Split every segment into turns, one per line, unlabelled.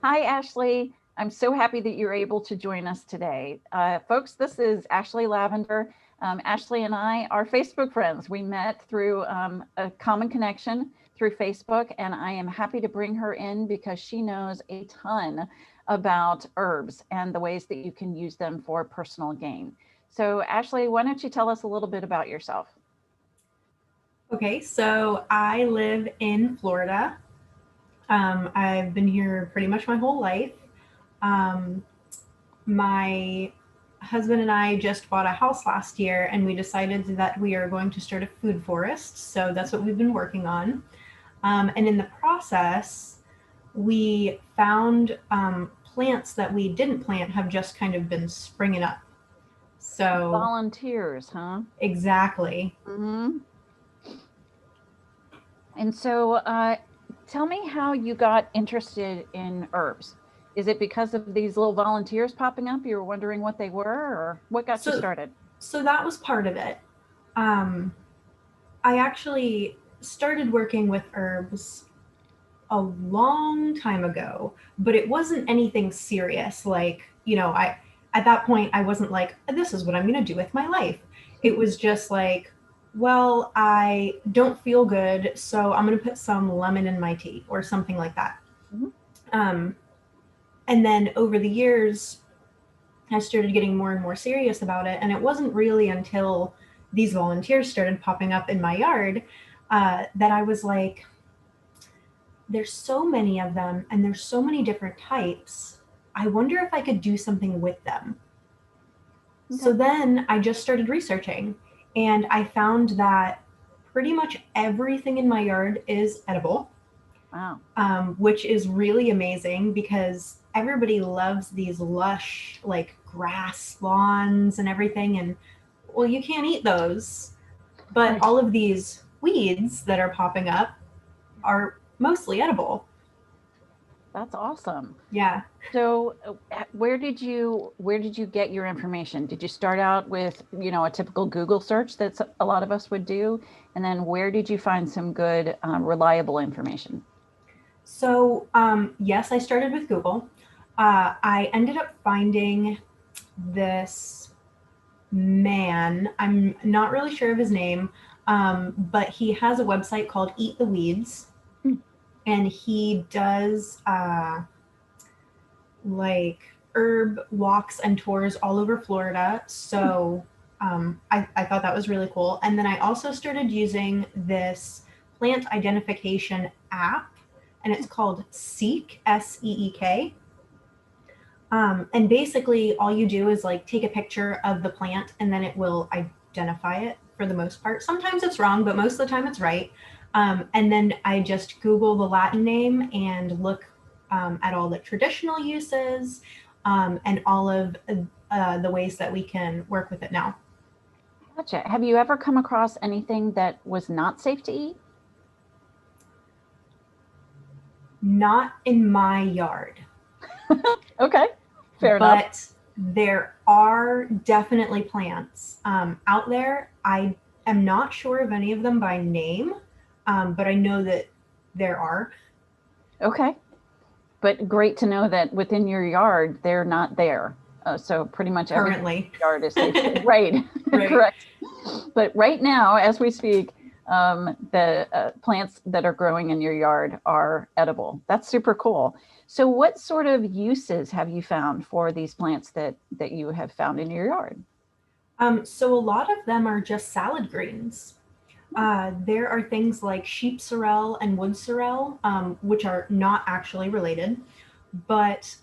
Hi, Ashley. I'm so happy that you're able to join us today. Folks, this is Ashley Lavender. Ashley and I are Facebook friends. We met through a common connection through Facebook, and I am happy to bring her in because she knows a ton about herbs and the ways that you can use them for personal gain. So, Ashley, why don't you tell us a little bit about yourself?
Okay, so I live in Florida. I've been here pretty much my whole life. Um, my husband and I just bought a house last year, and we decided that we are going to start a food forest. So that's what we've been working on. And in the process, we found plants that we didn't plant have just kind of been springing up. So,
Volunteers, huh?
exactly.
Mm-hmm. And so, tell me how you got interested in herbs. Is it because of these little volunteers popping up? You were wondering what they were, or what got you
So,
started?
so that was part of it. Um, I actually started working with herbs a long time ago, but it wasn't anything serious. Like, I at that point I wasn't like, this is what I'm going to do with my life. It was just like, well, I don't feel good, so I'm going to put some lemon in my tea or something like that.
Mhm.
Um, and then over the years, I started getting more and more serious about it. And it wasn't really until these volunteers started popping up in my yard that I was like, there's so many of them and there's so many different types. I wonder if I could do something with them. So
Okay.
then I just started researching and I found that pretty much everything in my yard is edible,
Wow.
which is really amazing because everybody loves these lush, like grass lawns and everything. And well, you can't eat those. But
Right.
all of these weeds that are popping up are mostly edible.
That's awesome.
Yeah.
So, where did you get your information? Did you start out with a typical Google search that a lot of us would do, and then where did you find some good, reliable information?
So, yes, I started with Google. I ended up finding this man. I'm not really sure of his name, but he has a website called Eat the Weeds,
Hmm.
and he does like herb walks and tours all over Florida. So, I thought that was really cool. And then I also started using this plant identification app, and it's called Seek, Seek. And basically, all you do is like take a picture of the plant and then it will identify it for the most part. Sometimes it's wrong, but most of the time it's right. And then I just Google the Latin name and look at all the traditional uses and all of the ways that we can work with it now.
Gotcha. Have you ever come across anything that was not safe to eat?
Not in my yard,
Okay, fair enough.
but there are definitely plants out there. I am not sure of any of them by name, but I know that there are
Okay, but great to know that within your yard they're not there. So pretty much everything
currently.
in your yard is safe. Right,
Right.
correct. But right now, as we speak, the plants that are growing in your yard are edible. That's super cool. So, what sort of uses have you found for these plants that you have found in your yard?
So a lot of them are just salad greens. There are things like sheep sorrel and wood sorrel, which are not actually related, but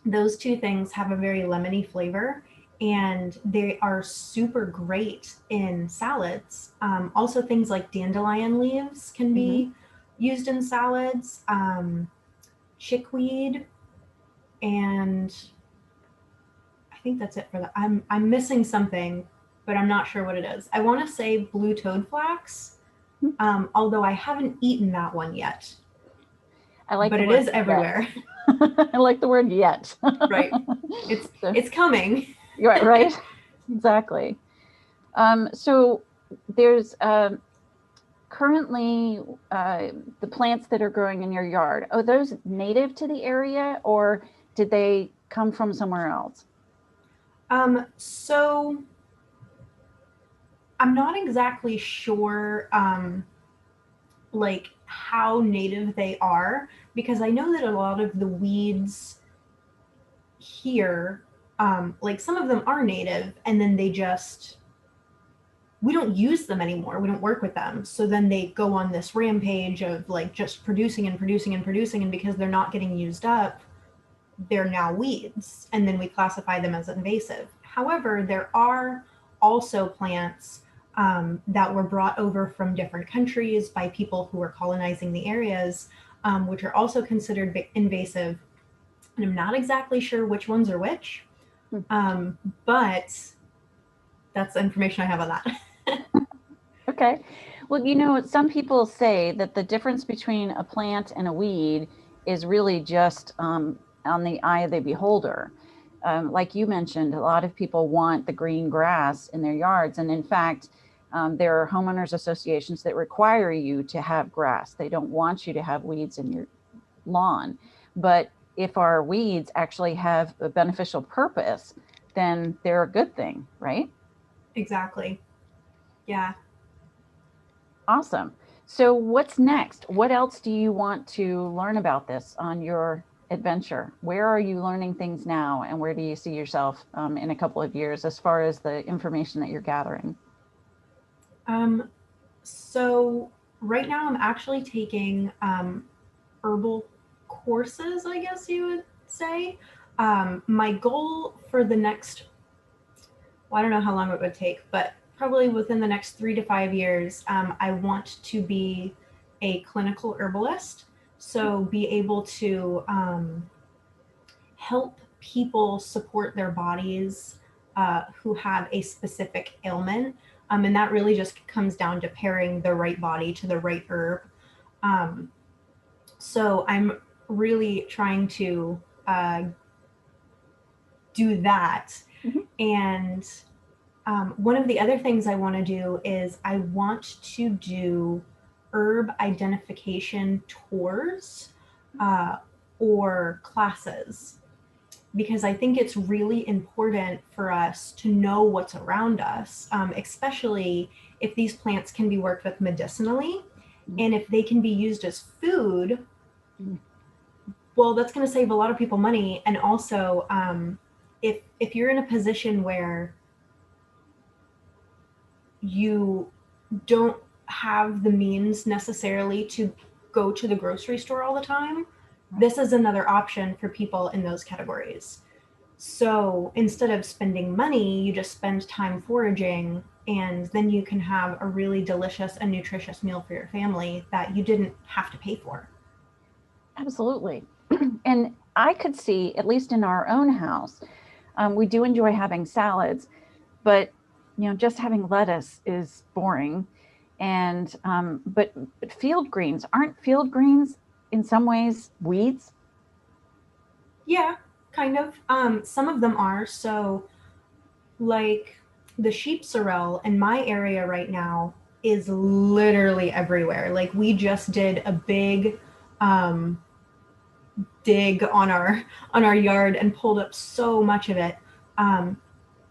those two things have a very lemony flavor and they are super great in salads. Also, things like dandelion leaves can
Hmm.
be used in salads, chickweed, and I think that's it for that. I'm missing something, but I'm not sure what it is. I want to say blue toad flax, although I haven't eaten that one yet,
I like
but
the
it
word
is
yet.
everywhere.
I like the word yet.
Right. It's
So,
it's coming.
you're right, right? Exactly. So there's currently, the plants that are growing in your yard, are those native to the area or did they come from somewhere else?
So I'm not exactly sure, like how native they are, because I know that a lot of the weeds here, like some of them are native, and then they just we don't use them anymore. We don't work with them. So then they go on this rampage of like just producing and producing and producing, and because they're not getting used up, they're now weeds, and then we classify them as invasive. However, there are also plants that were brought over from different countries by people who were colonizing the areas, which are also considered invasive. And I'm not exactly sure which ones are which,
Hmm.
but that's the information I have on that.
Okay. Well, you know, some people say that the difference between a plant and a weed is really just on the eye of the beholder. Like you mentioned, a lot of people want the green grass in their yards. And in fact, there are homeowners associations that require you to have grass. They don't want you to have weeds in your lawn. But if our weeds actually have a beneficial purpose, then they're a good thing, right?
Exactly. Yeah.
Awesome. So, what's next? What else do you want to learn about this on your adventure? Where are you learning things now, and where do you see yourself in a couple of years as far as the information that you're gathering?
Um, so right now I'm actually taking herbal courses, I guess you would say. My goal for the next, well, I don't know how long it would take, but probably within the next 3 to 5 years, I want to be a clinical herbalist. So be able to help people support their bodies who have a specific ailment. And that really just comes down to pairing the right body to the right herb. Um, so I'm really trying to do that.
Mhm.
And one of the other things I want to do is I want to do herb identification tours uh, or classes, because I think it's really important for us to know what's around us, especially if these plants can be worked with medicinally and if they can be used as food.
Mhm.
Well, that's going to save a lot of people money. And also, if you're in a position where you don't have the means necessarily to go to the grocery store all the time, this is another option for people in those categories. So instead of spending money, you just spend time foraging, and then you can have a really delicious and nutritious meal for your family that you didn't have to pay for.
Absolutely. And I could see, at least in our own house, we do enjoy having salads, but just having lettuce is boring. And but field greens, aren't field greens in some ways weeds?
Yeah, kind of. Some of them are. So, like the sheep sorrel in my area right now is literally everywhere. Like we just did a big um, dig on our yard and pulled up so much of it. Um,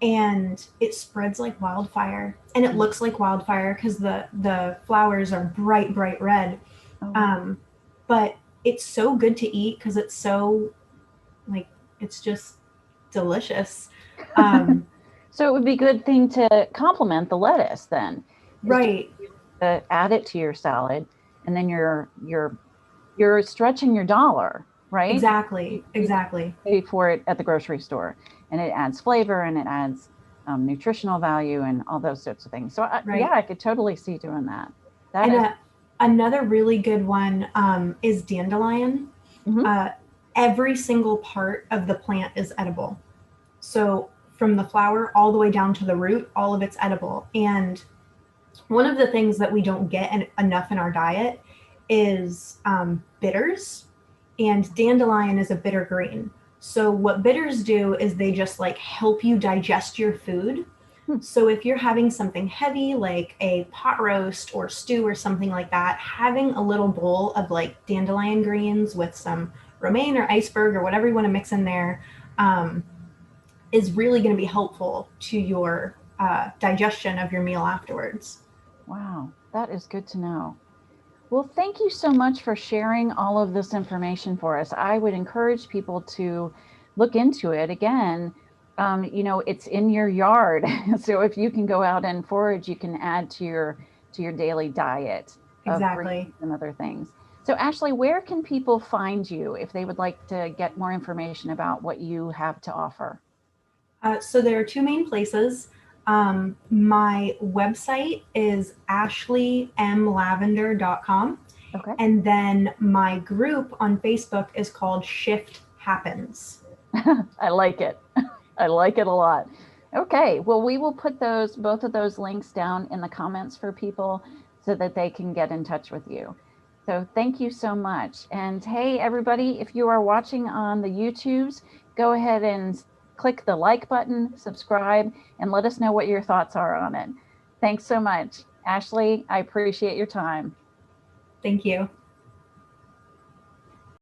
and it spreads like wildfire, and it looks like wildfire because the flowers are bright red.
Oh, wow.
Um, but it's so good to eat because it's so like it's just delicious. Um,
So it would be a good thing to complement the lettuce then, is just
right,
to add it to your salad, and then you're stretching your dollar, right?
exactly,
You don't
exactly.
pay for it at the grocery store, and it adds flavor and it adds nutritional value and all those sorts of things. So yeah,
Right.
I could totally see doing that. That
And
is.
another really good one is dandelion.
Mhm.
Uh, every single part of the plant is edible. So from the flower all the way down to the root, all of it's edible. And one of the things that we don't get enough in our diet is bitters. And dandelion is a bitter green. So what bitters do is they just like help you digest your food. So if you're having something heavy like a pot roast or stew or something like that, having a little bowl of like dandelion greens with some romaine or iceberg or whatever you want to mix in there um, is really going to be helpful to your digestion of your meal afterwards.
Wow, that is good to know. Well, thank you so much for sharing all of this information for us. I would encourage people to look into it. Again, it's in your yard. So if you can go out and forage, you can add to your daily diet of
Exactly.
greens and other things. So Ashley, where can people find you if they would like to get more information about what you have to offer?
So there are two main places. My website is ashleymlavender.com.
Okay.
And then my group on Facebook is called Shift Happens.
I like it. I like it a lot. Okay, well, we will put both of those links down in the comments for people so that they can get in touch with you. So thank you so much. And hey, everybody, if you are watching on the YouTubes, go ahead and click the like button, subscribe, and let us know what your thoughts are on it. Thanks so much. Ashley, I appreciate your time.
Thank you.